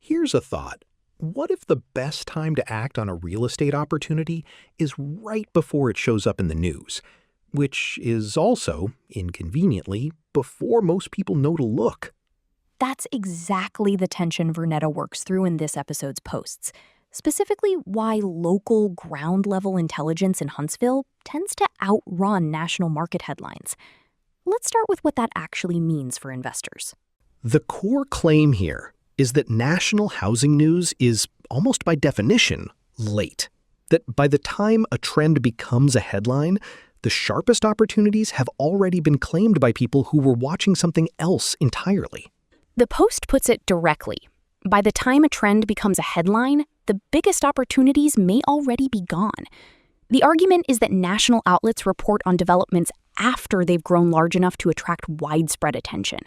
Here's a thought. What if the best time to act on a real estate opportunity is right before it shows up in the news, which is also, inconveniently, before most people know to look? That's exactly the tension Vernetta works through in this episode's posts, specifically why local ground-level intelligence in Huntsville tends to outrun national market headlines. Let's start with what that actually means for investors. The core claim here is that national housing news is, almost by definition, late. That by the time a trend becomes a headline, the sharpest opportunities have already been claimed by people who were watching something else entirely. The Post puts it directly. By the time a trend becomes a headline, the biggest opportunities may already be gone. The argument is that national outlets report on developments after they've grown large enough to attract widespread attention,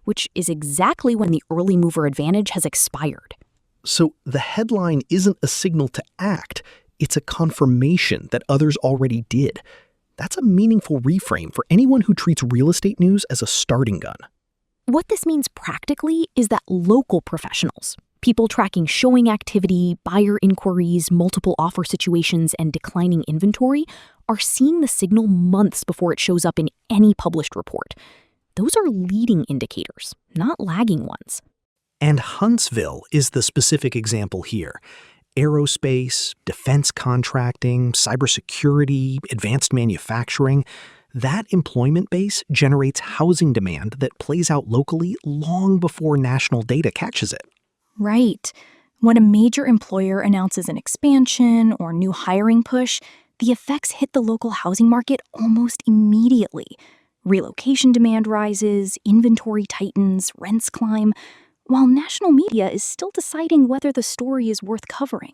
which is exactly when the early mover advantage has expired. So the headline isn't a signal to act, it's a confirmation that others already did. That's a meaningful reframe for anyone who treats real estate news as a starting gun. What this means practically is that local professionals, people tracking showing activity, buyer inquiries, multiple offer situations, and declining inventory, are seeing the signal months before it shows up in any published report. Those are leading indicators, not lagging ones. And Huntsville is the specific example here. Aerospace, defense contracting, cybersecurity, advanced manufacturing. That employment base generates housing demand that plays out locally long before national data catches it. Right. When a major employer announces an expansion or new hiring push, the effects hit the local housing market almost immediately. Relocation demand rises, inventory tightens, rents climb, while national media is still deciding whether the story is worth covering.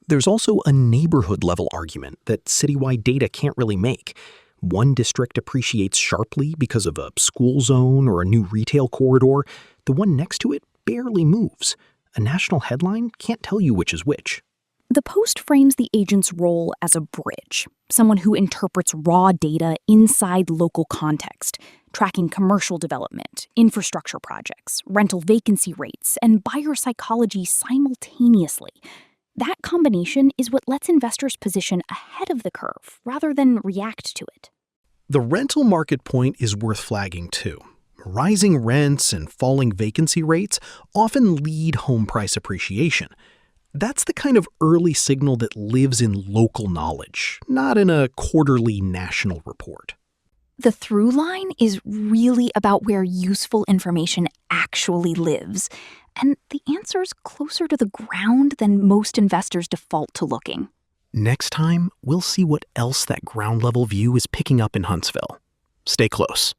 There's also a neighborhood-level argument that citywide data can't really make. One district appreciates sharply because of a school zone or a new retail corridor. The one next to it barely moves. A national headline can't tell you which is which. The Post frames the agent's role as a bridge, someone who interprets raw data inside local context, tracking commercial development, infrastructure projects, rental vacancy rates, and buyer psychology simultaneously. That combination is what lets investors position ahead of the curve rather than react to it. The rental market point is worth flagging too. Rising rents and falling vacancy rates often lead home price appreciation. That's the kind of early signal that lives in local knowledge, not in a quarterly national report. The through line is really about where useful information actually lives, and the answer's closer to the ground than most investors default to looking. Next time, we'll see what else that ground-level view is picking up in Huntsville. Stay close.